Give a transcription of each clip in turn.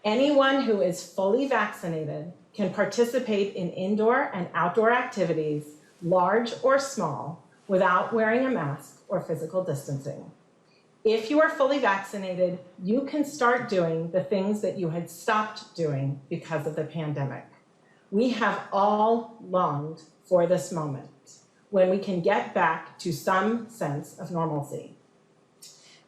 Anyone who is fully vaccinated can participate in indoor and outdoor activities, large or small, without wearing a mask or physical distancing. If you are fully vaccinated, you can start doing the things that you had stopped doing because of the pandemic. We have all longed for this moment when we can get back to some sense of normalcy.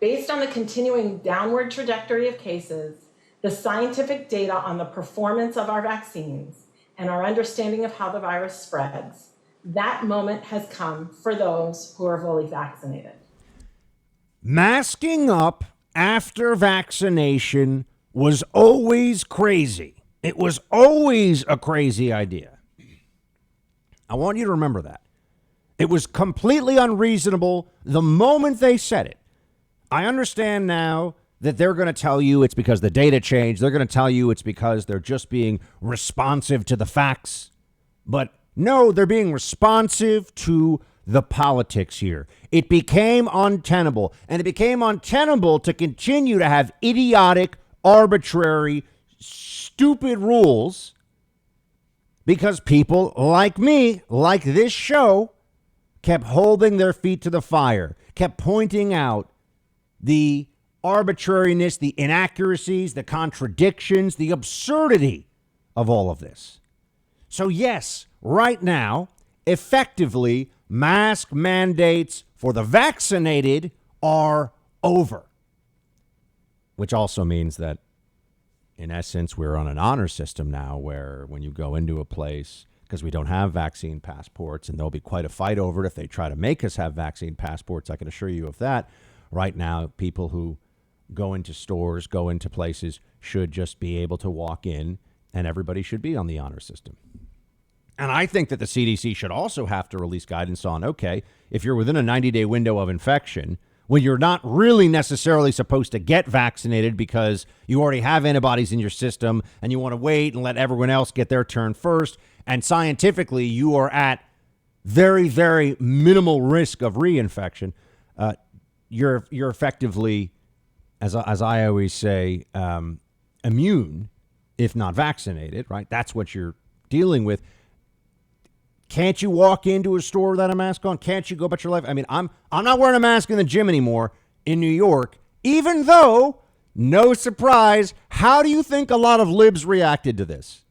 Based on the continuing downward trajectory of cases, the scientific data on the performance of our vaccines, and our understanding of how the virus spreads, that moment has come for those who are fully vaccinated. Masking up after vaccination was always crazy. It was always a crazy idea. I want you to remember that. It was completely unreasonable the moment they said it. I understand now that they're going to tell you it's because the data changed. They're going to tell you it's because they're just being responsive to the facts. But no, they're being responsive to the politics here. It became untenable, and it became untenable to continue to have idiotic, arbitrary, stupid rules because people like me, like this show, kept holding their feet to the fire, kept pointing out the arbitrariness, the inaccuracies, the contradictions, the absurdity of all of this. So yes, right now, effectively, mask mandates for the vaccinated are over. Which also means that, in essence, we're on an honor system now where when you go into a place, because we don't have vaccine passports, and there'll be quite a fight over it if they try to make us have vaccine passports, I can assure you of that. Right now, people who go into stores, go into places, should just be able to walk in, and everybody should be on the honor system. And I think that the CDC should also have to release guidance on, okay, if you're within a 90-day window of infection, when you're not really necessarily supposed to get vaccinated because you already have antibodies in your system and you want to wait and let everyone else get their turn first, and scientifically you are at very, very minimal risk of reinfection, you're effectively, as I always say, immune, if not vaccinated, right? That's what you're dealing with. Can't you walk into a store without a mask on? Can't you go about your life? I mean, I'm not wearing a mask in the gym anymore in New York, even though, no surprise, how do you think a lot of libs reacted to this?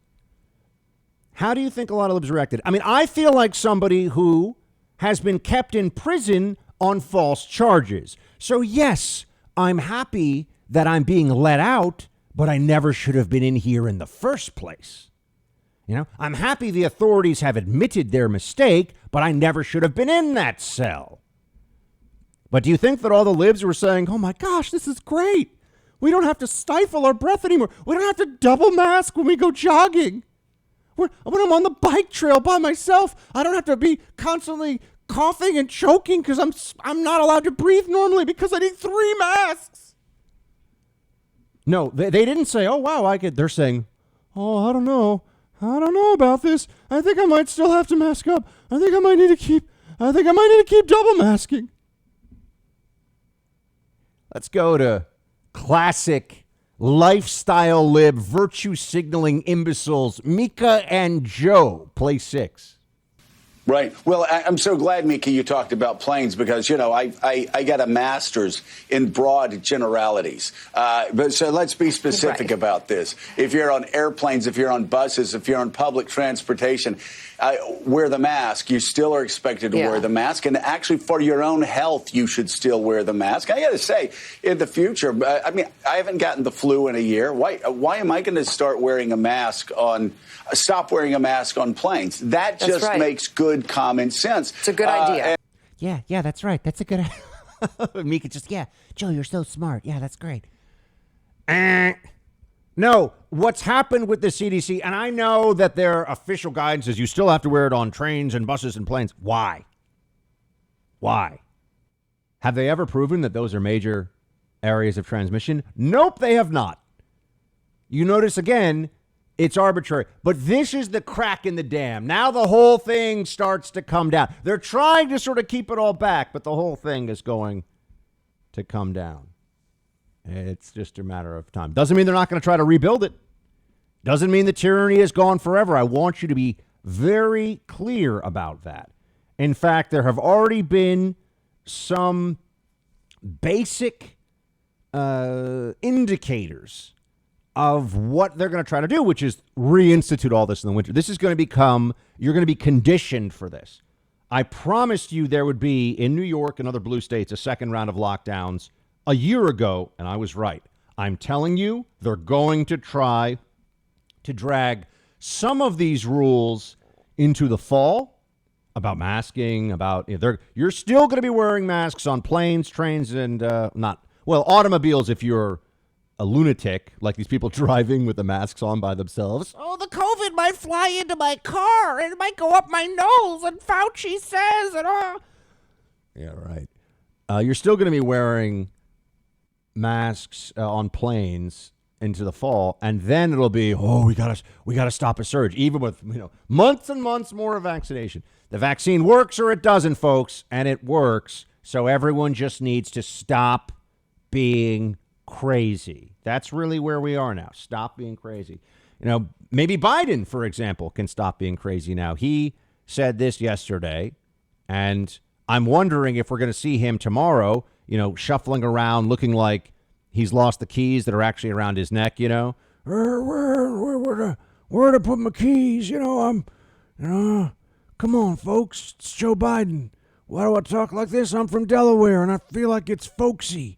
How do you think a lot of libs reacted? I mean, I feel like somebody who has been kept in prison on false charges. So yes, I'm happy that I'm being let out, but I never should have been in here in the first place. You know, I'm happy the authorities have admitted their mistake, but I never should have been in that cell. But do you think that all the libs were saying, oh my gosh, this is great. We don't have to stifle our breath anymore. We don't have to double mask when we go jogging. When I'm on the bike trail by myself, I don't have to be constantly coughing and choking because I'm not allowed to breathe normally because I need 3 masks. No, they didn't say, oh, wow, they're saying, oh, I don't know about this. I think I might still have to mask up. I think I might need to keep double masking. Let's go to classic lifestyle lib virtue signaling imbeciles Mika and Joe, play 6. Right. Well, I'm so glad, Mika, you talked about planes because, you know, I got a master's in broad generalities. But so let's be specific about this. If you're on airplanes, if you're on buses, if you're on public transportation, wear the mask. You still are expected to wear the mask. And actually, for your own health, you should still wear the mask. I got to say, in the future, I mean, I haven't gotten the flu in a year. Why am I going to stop wearing a mask on planes? That just makes good common sense. It's a good idea. Yeah, that's right. That's a good idea. Mika just, Joe, you're so smart. Yeah, that's great. No, what's happened with the CDC, and I know that their official guidance is you still have to wear it on trains and buses and planes. Why? Have they ever proven that those are major areas of transmission? Nope, they have not. You notice again, it's arbitrary. But this is the crack in the dam. Now the whole thing starts to come down. They're trying to sort of keep it all back, but the whole thing is going to come down. It's just a matter of time. Doesn't mean they're not going to try to rebuild it. Doesn't mean the tyranny is gone forever. I want you to be very clear about that. In fact, there have already been some basic indicators of what they're going to try to do, which is reinstitute all this in the winter. This is going to become, you're going to be conditioned for this. I promised you there would be, in New York and other blue states, a second round of lockdowns a year ago, and I was right. I'm telling you, they're going to try to drag some of these rules into the fall about masking, about, you're still going to be wearing masks on planes, trains, and automobiles if you're a lunatic, like these people driving with the masks on by themselves. Oh, the COVID might fly into my car, and it might go up my nose, and Fauci says, and Yeah, right. You're still going to be wearing masks on planes into the fall, and then it'll be, we gotta stop a surge, even with months and months more of vaccination. The vaccine works or it doesn't, folks, and it works. So everyone just needs to stop being crazy. That's really where we are now. Stop being crazy. Maybe Biden, for example, can stop being crazy now. He said this yesterday, and I'm wondering if we're going to see him tomorrow, shuffling around looking like he's lost the keys that are actually around his neck, Where to put my keys? Come on, folks. It's Joe Biden. Why do I talk like this? I'm from Delaware, and I feel like it's folksy.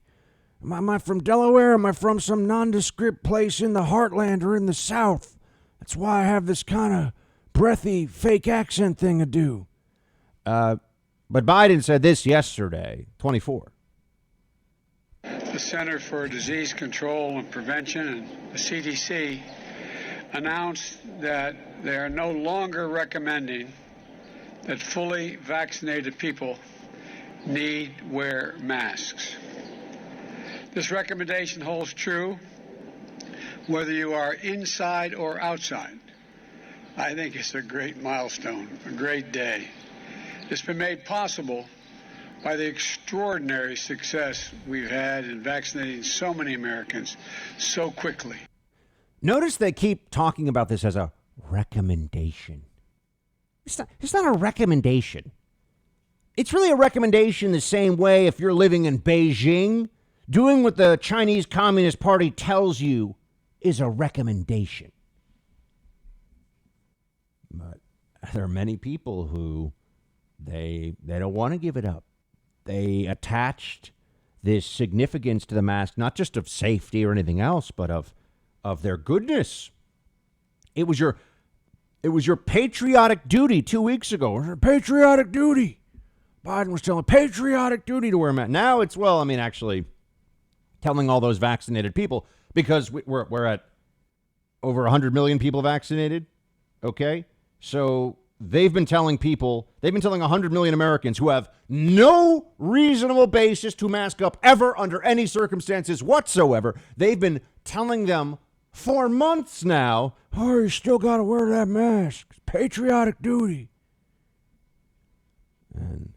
Am I from Delaware? Am I from some nondescript place in the heartland or in the South? That's why I have this kind of breathy fake accent thing to do. But Biden said this yesterday, 24. The Center for Disease Control and Prevention and the CDC announced that they are no longer recommending that fully vaccinated people need wear masks. This recommendation holds true whether you are inside or outside. I think it's a great milestone, a great day. It's been made possible by the extraordinary success we've had in vaccinating so many Americans so quickly. Notice they keep talking about this as a recommendation. It's not a recommendation. It's really a recommendation the same way if you're living in Beijing, doing what the Chinese Communist Party tells you is a recommendation. But there are many people who they don't want to give it up. They attached this significance to the mask, not just of safety or anything else, but of their goodness. It was your patriotic duty 2 weeks ago. Patriotic duty. Biden was telling patriotic duty to wear a mask. Now it's, actually telling all those vaccinated people, because we're at over 100 million people vaccinated. Okay. So they've been telling 100 million Americans who have no reasonable basis to mask up ever under any circumstances whatsoever. They've been telling them for months now, you still got to wear that mask. It's patriotic duty. And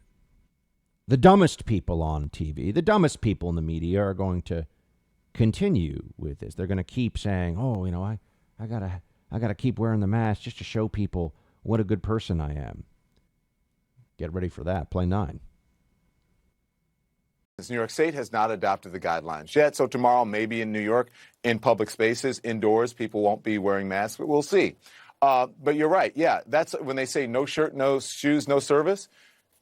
the dumbest people on TV, the dumbest people in the media are going to continue with this. They're going to keep saying, I gotta keep wearing the mask just to show people what a good person I am. Get ready for that. Play 9. New York State has not adopted the guidelines yet, so tomorrow maybe in New York, in public spaces, indoors, people won't be wearing masks, but we'll see. But you're right. Yeah, that's when they say no shirt, no shoes, no service.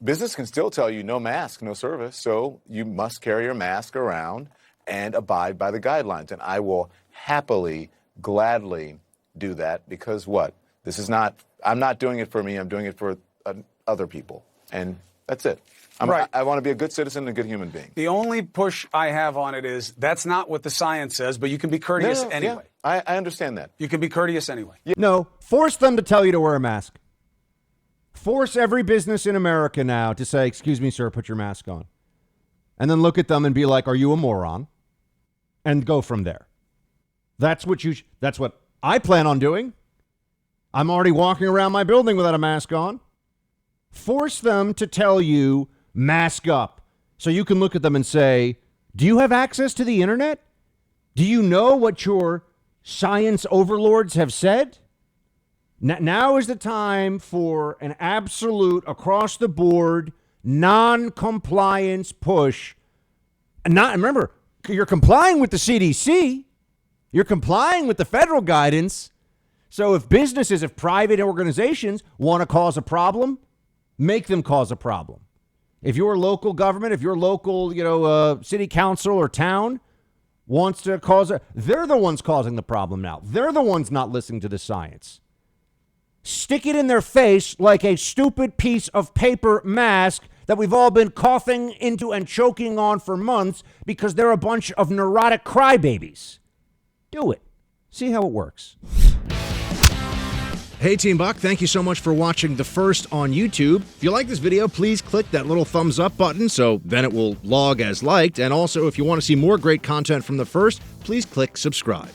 Business can still tell you no mask, no service, so you must carry your mask around and abide by the guidelines. And I will happily, gladly do that because what? I'm not doing it for me. I'm doing it for other people. And that's it. Right. I want to be a good citizen and a good human being. The only push I have on it is that's not what the science says, but you can be courteous anyway. Yeah, I understand that. You can be courteous anyway. No, force them to tell you to wear a mask. Force every business in America now to say, excuse me, sir, put your mask on. And then look at them and be like, are you a moron? And go from there. That's what I plan on doing. I'm already walking around my building without a mask on. Force them to tell you, mask up. So you can look at them and say, do you have access to the internet? Do you know what your science overlords have said? Now is the time for an absolute across-the-board non-compliance push. Remember, you're complying with the CDC. You're complying with the federal guidance. So if businesses, if private organizations want to cause a problem, make them cause a problem. If your local government, if your local, city council or town wants to they're the ones causing the problem now. They're the ones not listening to the science. Stick it in their face like a stupid piece of paper mask that we've all been coughing into and choking on for months because they're a bunch of neurotic crybabies. Do it. See how it works. Hey, Team Buck, thank you so much for watching The First on YouTube. If you like this video, please click that little thumbs up button so then it will log as liked. And also, if you want to see more great content from The First, please click subscribe.